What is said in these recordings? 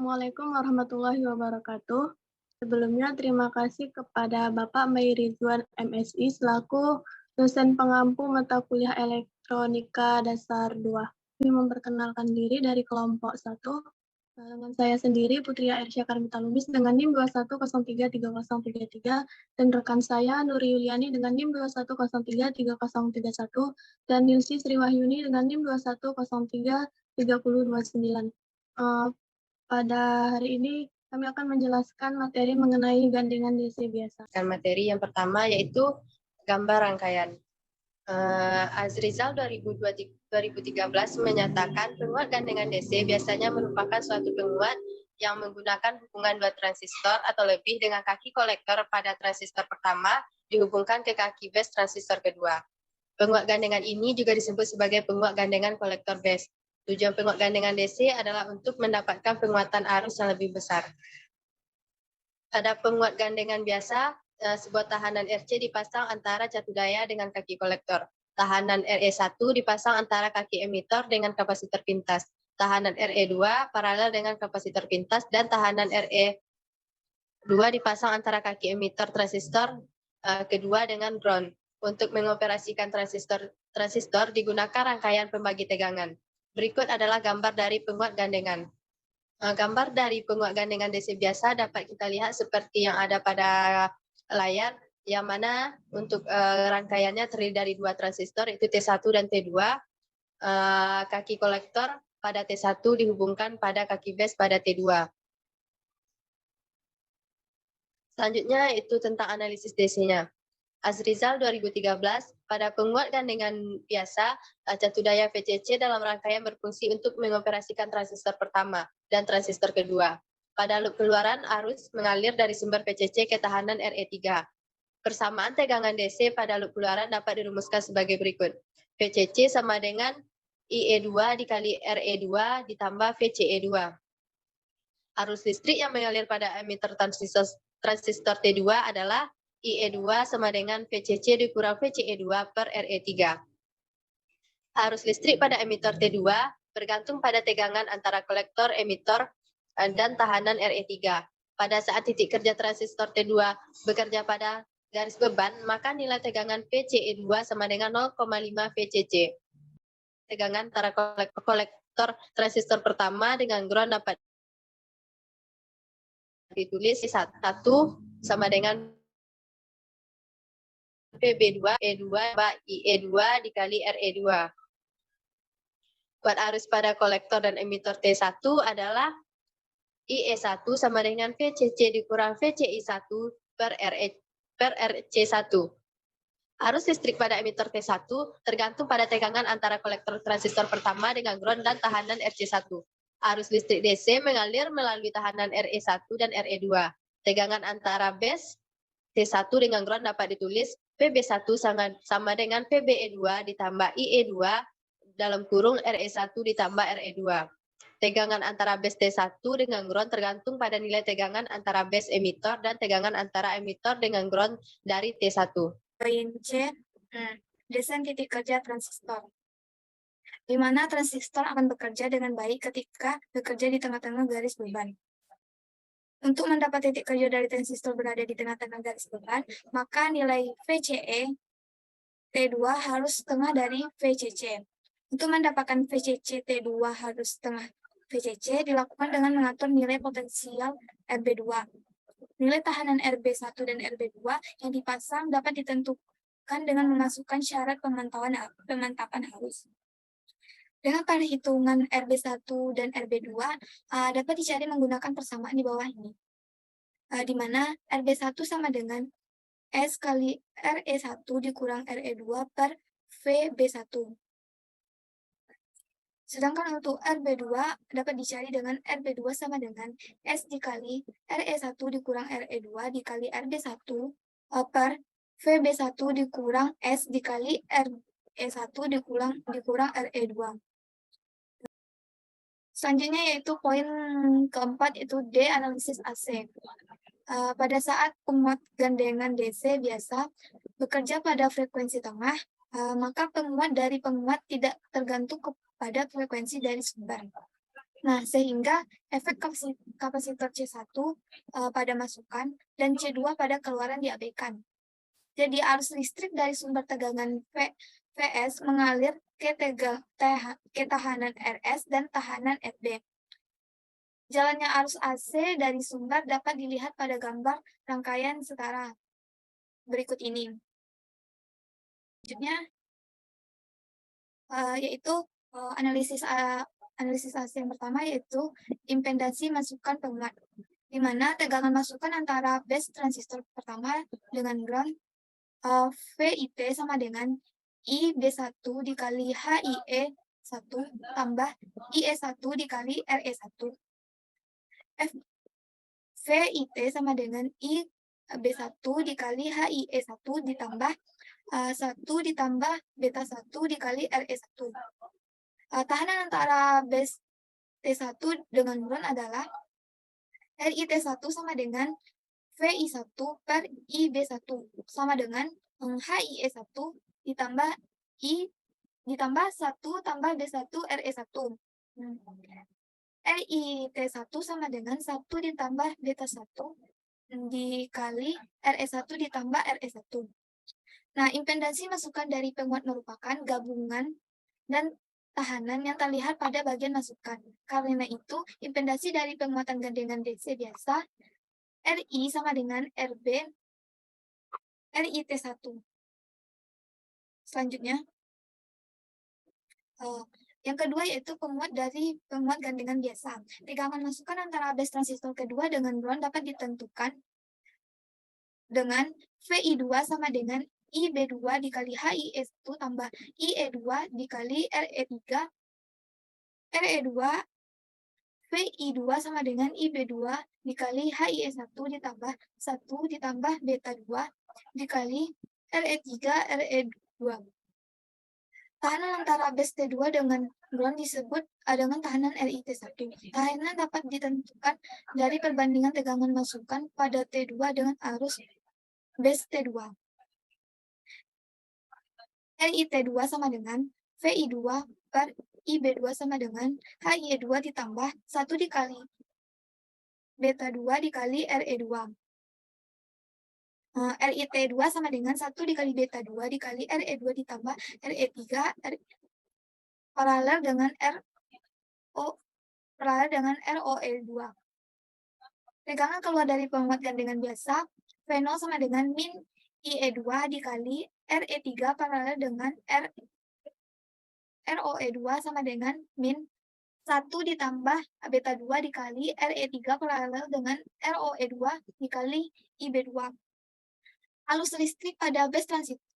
Assalamualaikum warahmatullahi wabarakatuh. Sebelumnya terima kasih kepada Bapak Mai Ridwan MSI selaku dosen pengampu mata kuliah Elektronika Dasar 2. Kami memperkenalkan diri dari kelompok 1 dengan saya sendiri Putria Ersya Karmita Lubis dengan NIM 21033033 dan rekan saya Nuri Yuliani dengan NIM 21033031 dan Nilsi Sriwahyuni dengan NIM 21033029. Pada hari ini kami akan menjelaskan materi mengenai gandengan DC biasa. Materi yang pertama yaitu gambar rangkaian. Azrizal 2013 menyatakan penguat gandengan DC biasanya merupakan suatu penguat yang menggunakan hubungan dua transistor atau lebih dengan kaki kolektor pada transistor pertama dihubungkan ke kaki base transistor kedua. Penguat gandengan ini juga disebut sebagai penguat gandengan kolektor base. Tujuan penguat gandengan DC adalah untuk mendapatkan penguatan arus yang lebih besar. Pada penguat gandengan biasa, sebuah tahanan RC dipasang antara catu daya dengan kaki kolektor. Tahanan RE1 dipasang antara kaki emitor dengan kapasitor pintas. Tahanan RE2 paralel dengan kapasitor pintas dan tahanan RE2 dipasang antara kaki emitor transistor kedua dengan ground. Untuk mengoperasikan transistor digunakan rangkaian pembagi tegangan. Berikut adalah gambar dari penguat gandengan. Gambar dari penguat gandengan DC biasa dapat kita lihat seperti yang ada pada layar, yang mana untuk rangkaiannya terdiri dari dua transistor, yaitu T1 dan T2. Kaki kolektor pada T1 dihubungkan pada kaki base pada T2. Selanjutnya itu tentang analisis DC-nya. Azrizal 2013, pada penguat gandengan biasa, catu daya VCC dalam rangkaian berfungsi untuk mengoperasikan transistor pertama dan transistor kedua. Pada loop keluaran, arus mengalir dari sumber VCC ke tahanan RE3. Persamaan tegangan DC pada loop keluaran dapat dirumuskan sebagai berikut. VCC sama dengan IE2 dikali RE2 ditambah VCE2. Arus listrik yang mengalir pada emitter transistor T2 adalah IE2 sama dengan VCC dikurang VCE2 per RE3. Arus listrik pada emitor T2 bergantung pada tegangan antara kolektor, emitor, dan tahanan RE3. Pada saat titik kerja transistor T2 bekerja pada garis beban, maka nilai tegangan VCE2 sama dengan 0,5 VCC. Tegangan antara kolektor transistor pertama dengan ground dapat ditulis 1 sama dengan PB2 E2 IE2 dikali RE2. Buat arus pada kolektor dan emitor T1 adalah IE1 sama dengan VCC dikurang VCI1 per RC1. Arus listrik pada emitor T1 tergantung pada tegangan antara kolektor transistor pertama dengan ground dan tahanan RC1. Arus listrik DC mengalir melalui tahanan RE1 dan RE2. Tegangan antara base T1 dengan ground dapat ditulis PB1 sama dengan PBE2 ditambah IE2 dalam kurung RE1 ditambah RE2. Tegangan antara base T1 dengan ground tergantung pada nilai tegangan antara base emitor dan tegangan antara emitor dengan ground dari T1. Poin C, desain titik kerja transistor. Di mana transistor akan bekerja dengan baik ketika bekerja di tengah-tengah garis beban. Untuk mendapat titik kerja dari transistor berada di tengah-tengah garis beban, maka nilai VCE T2 harus setengah dari VCC. Untuk mendapatkan VCC T2 harus setengah VCC dilakukan dengan mengatur nilai potensial RB2. Nilai tahanan RB1 dan RB2 yang dipasang dapat ditentukan dengan memasukkan syarat pemantapan arus. Dengan perhitungan RB1 dan RB2 dapat dicari menggunakan persamaan di bawah ini. Di mana RB1 sama dengan S kali RE1 dikurang RE2 per VB1. Sedangkan untuk RB2 dapat dicari dengan RB2 sama dengan S dikali RE1 dikurang RE2 dikali RB1 per VB1 dikurang S dikali RE1 dikurang RE2. Selanjutnya yaitu poin keempat, itu D, analisis AC. Pada saat penguat gandengan DC biasa bekerja pada frekuensi tengah, maka penguat dari penguat tidak tergantung kepada frekuensi dari sumber. Nah, sehingga efek kapasitor C1 pada masukan dan C2 pada keluaran diabaikan. Jadi arus listrik dari sumber tegangan VS mengalir ke tahanan RS dan tahanan FB. Jalannya arus AC dari sumber dapat dilihat pada gambar rangkaian setara berikut ini. Selanjutnya, yaitu analisis AC yang pertama, yaitu impedansi masukan penguat, di mana tegangan masukan antara base transistor pertama dengan ground VIT sama dengan IB1 dikali HIE1 tambah IE1 dikali RE1. VIT sama dengan IB1 dikali HIE1 ditambah 1 ditambah beta 1 dikali RE1. Tahanan antara base T1 dengan ground adalah RIT1 sama dengan VI1 per IB1 sama dengan HIE1 ditambah 1 tambah B1 RE1. RIT1 sama dengan 1 ditambah beta 1 dikali RE1 ditambah RE1. Nah, impedansi masukan dari penguat merupakan gabungan dan tahanan yang terlihat pada bagian masukan. Karena itu, impedansi dari penguatan gandengan DC biasa RI sama dengan RB RIT1. Selanjutnya, yang kedua yaitu penguat dari penguat gandengan biasa. Tegangan masukan antara base transistor kedua dengan ground dapat ditentukan dengan VI2 sama dengan IB2 dikali HIE1 tambah IE2 dikali RE3. RE2 VI2 sama dengan IB2 dikali HIE1 ditambah 1 ditambah beta 2 dikali RE3 RE2. Tahanan antara base T2 dengan ground disebut dengan tahanan RIT1. Tahanan dapat ditentukan dari perbandingan tegangan masukan pada T2 dengan arus base T2. RIT2 sama dengan VI2 per IB2 sama dengan HIE2 ditambah 1 dikali beta 2 dikali RE2. RIT2 sama dengan 1 dikali beta 2 dikali RE2 ditambah RE3 paralel dengan ROE2. Tegangan keluar dari penguat gandengan biasa V0 sama dengan min IE2 dikali RE3 paralel dengan ROE2 sama dengan min 1 ditambah beta 2 dikali RE3 paralel dengan ROE2 dikali IB2. Arus listrik pada base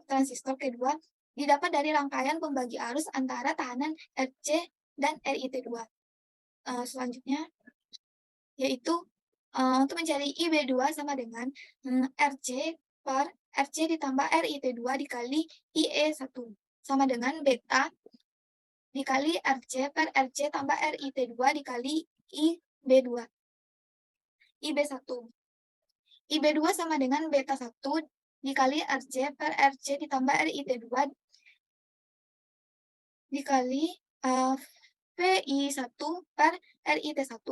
transistor kedua didapat dari rangkaian pembagi arus antara tahanan RC dan RIT2. Selanjutnya, yaitu untuk mencari IB2 sama dengan RC per RC ditambah RIT2 dikali IE1 sama dengan beta dikali RC per RC tambah RIT2 dikali IB2. IB1. IB2 sama dengan beta 1 dikali RC per RC ditambah RIT2 dikali VI1 per RIT1.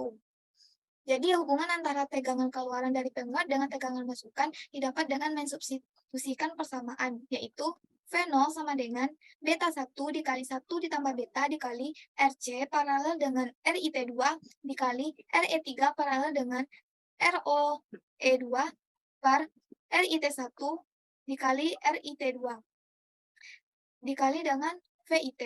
Jadi hubungan antara tegangan keluaran dari penguat dengan tegangan masukan didapat dengan mensubstitusikan persamaan, yaitu V0 sama dengan beta 1 dikali 1 ditambah beta dikali RC paralel dengan RIT2 dikali RE3 paralel dengan ROE2 per RIT1 dikali RIT2 dikali dengan VIT.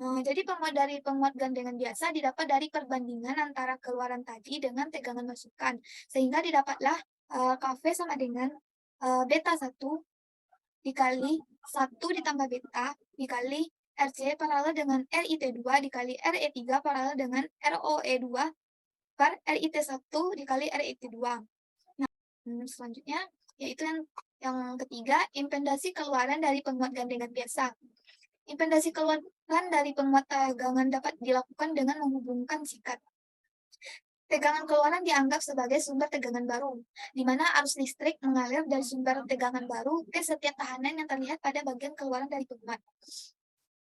Jadi penguat dari penguat gandengan biasa didapat dari perbandingan antara keluaran tadi dengan tegangan masukan, sehingga didapatlah Kv sama dengan beta 1 dikali 1 ditambah beta dikali RC paralel dengan RIT2 dikali RE3 paralel dengan ROE2 per RIT1 dikali RIT2. Nah, selanjutnya yaitu yang ketiga, impedasi keluaran dari penguat gandengan biasa. Impedasi keluaran dari penguat tegangan dapat dilakukan dengan menghubungkan sikat. Tegangan keluaran dianggap sebagai sumber tegangan baru, di mana arus listrik mengalir dari sumber tegangan baru ke setiap tahanan yang terlihat pada bagian keluaran dari penguat.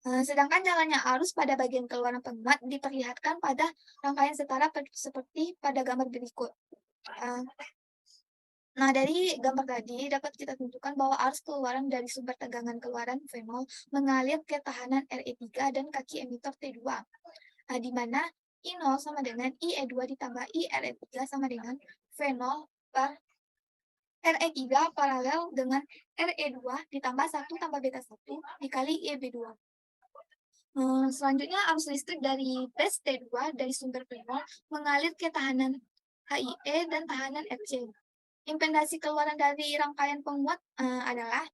Sedangkan jalannya arus pada bagian keluaran penguat diperlihatkan pada rangkaian setara seperti pada gambar berikut. Nah, dari gambar tadi dapat kita tentukan bahwa arus keluaran dari sumber tegangan keluaran fenol mengalir ke tahanan Re3 dan kaki emitor T2. Nah, di mana I0 sama dengan IE2 ditambah IRE3 sama dengan fenol per Re3 paralel dengan Re2 ditambah 1 tambah beta 1 dikali IEB2. Selanjutnya arus listrik dari base T2 dari sumber fenol mengalir ke tahanan HIE dan tahanan FC. Impedasi keluaran dari rangkaian penguat adalah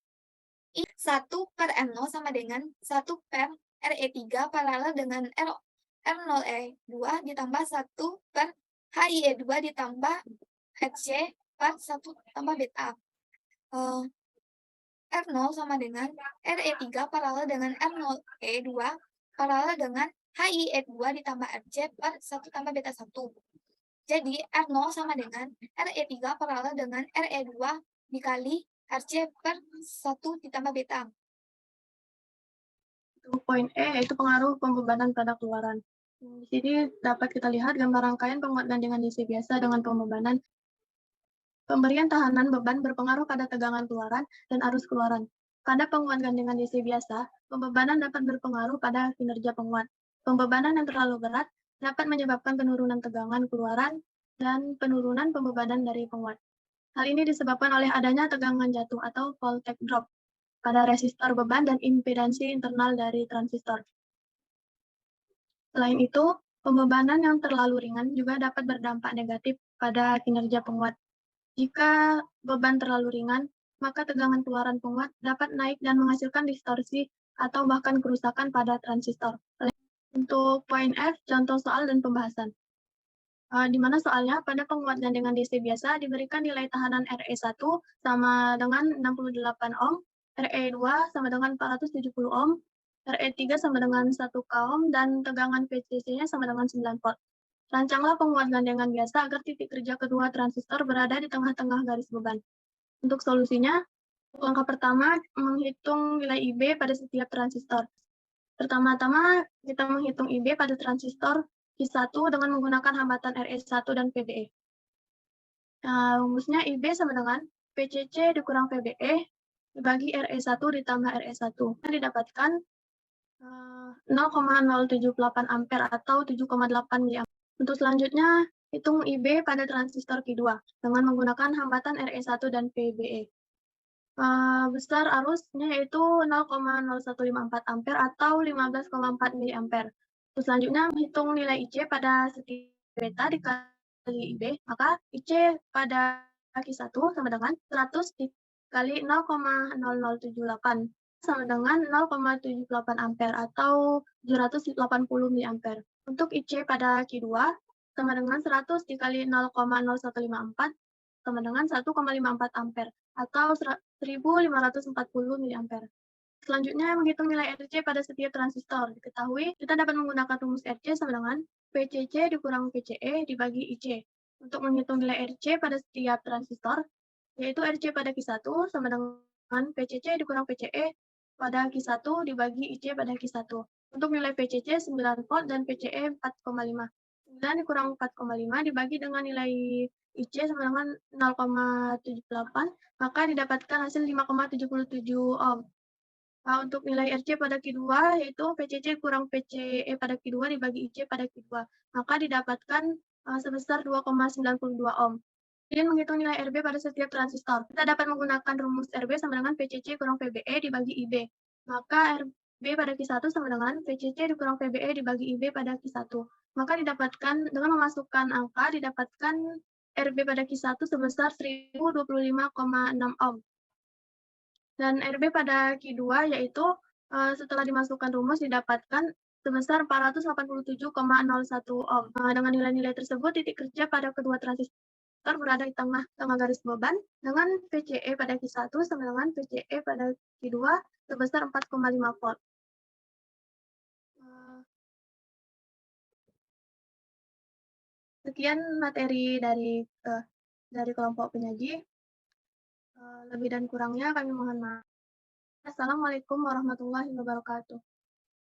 I1 per R0 sama dengan 1 per Re3 paralel dengan R0E2 ditambah 1 per HIE2 ditambah HC per 1 tambah beta. R0 sama dengan Re3 paralel dengan R0E2 paralel dengan HIE2 ditambah RC per 1 tambah beta 1. Jadi, R0 sama dengan Re3 paralel dengan Re2 dikali Rc per 1 ditambah beta. Untuk poin E, yaitu pengaruh pembebanan pada keluaran. Di sini dapat kita lihat gambar rangkaian penguat gandengan DC biasa dengan pembebanan. Pemberian tahanan beban berpengaruh pada tegangan keluaran dan arus keluaran. Pada penguat gandengan DC biasa, pembebanan dapat berpengaruh pada kinerja penguat. Pembebanan yang terlalu berat dapat menyebabkan penurunan tegangan keluaran dan penurunan pembebanan dari penguat. Hal ini disebabkan oleh adanya tegangan jatuh atau voltage drop pada resistor beban dan impedansi internal dari transistor. Selain itu, pembebanan yang terlalu ringan juga dapat berdampak negatif pada kinerja penguat. Jika beban terlalu ringan, maka tegangan keluaran penguat dapat naik dan menghasilkan distorsi atau bahkan kerusakan pada transistor. Untuk poin F, contoh soal dan pembahasan. Di mana soalnya pada penguat gandengan DC biasa diberikan nilai tahanan Re1 sama dengan 68 ohm, Re2 sama dengan 470 ohm, Re3 sama dengan 1 ohm, dan tegangan VCC-nya sama dengan 9 volt. Rancanglah penguat gandengan biasa agar titik kerja kedua transistor berada di tengah-tengah garis beban. Untuk solusinya, langkah pertama, menghitung nilai IB pada setiap transistor. Pertama-tama, kita menghitung IB pada transistor Q1 dengan menggunakan hambatan Re1 dan VBE. Nah, rumusnya IB sama dengan PCC dikurang VBE dibagi Re1 ditambah Re1. Didapatkan 0,078 ampere atau 7,8 mA. Untuk selanjutnya, hitung IB pada transistor Q2 dengan menggunakan hambatan Re1 dan VBE. Besar arusnya yaitu 0,0154 ampere atau 15,4 mA. Terus selanjutnya menghitung nilai IC pada setiap beta dikali IB, maka IC pada Q1 sama dengan 100 dikali 0,0078 sama dengan 0,78 ampere atau 780 mA. Untuk IC pada Q2 sama dengan 100 dikali 0,0154 sama dengan 1,54 ampere atau 1540 mA. Selanjutnya, menghitung nilai RC pada setiap transistor. Diketahui, kita dapat menggunakan rumus RC sama dengan PCC dikurang PCE dibagi IC. Untuk menghitung nilai RC pada setiap transistor, yaitu RC pada Q1 sama dengan PCC dikurang PCE pada Q1 dibagi IC pada Q1. Untuk nilai PCC 9 volt dan PCE 4,5. 9 dikurang 4,5 dibagi dengan nilai IC sama dengan 0,78, maka didapatkan hasil 5,77 ohm. Untuk nilai RC pada Q2 yaitu PCC kurang PCE pada Q2 dibagi IC pada Q2, maka didapatkan sebesar 2,92 ohm. Kemudian menghitung nilai RB pada setiap transistor. Kita dapat menggunakan rumus RB sama dengan PCC kurang VBE dibagi IB. Maka RB pada Q1 sama dengan PCC dikurang VBE dibagi IB pada Q1. Maka didapatkan dengan memasukkan angka didapatkan RB pada Q1 sebesar 1025,6 ohm. Dan RB pada Q2 yaitu setelah dimasukkan rumus didapatkan sebesar 487,01 ohm. Dengan nilai-nilai tersebut, titik kerja pada kedua transistor berada di tengah garis beban dengan VCE pada Q1 sama dengan VCE pada Q2 sebesar 4,5 volt. Sekian materi dari kelompok penyaji. Lebih dan kurangnya kami mohon maaf. Assalamualaikum warahmatullahi wabarakatuh.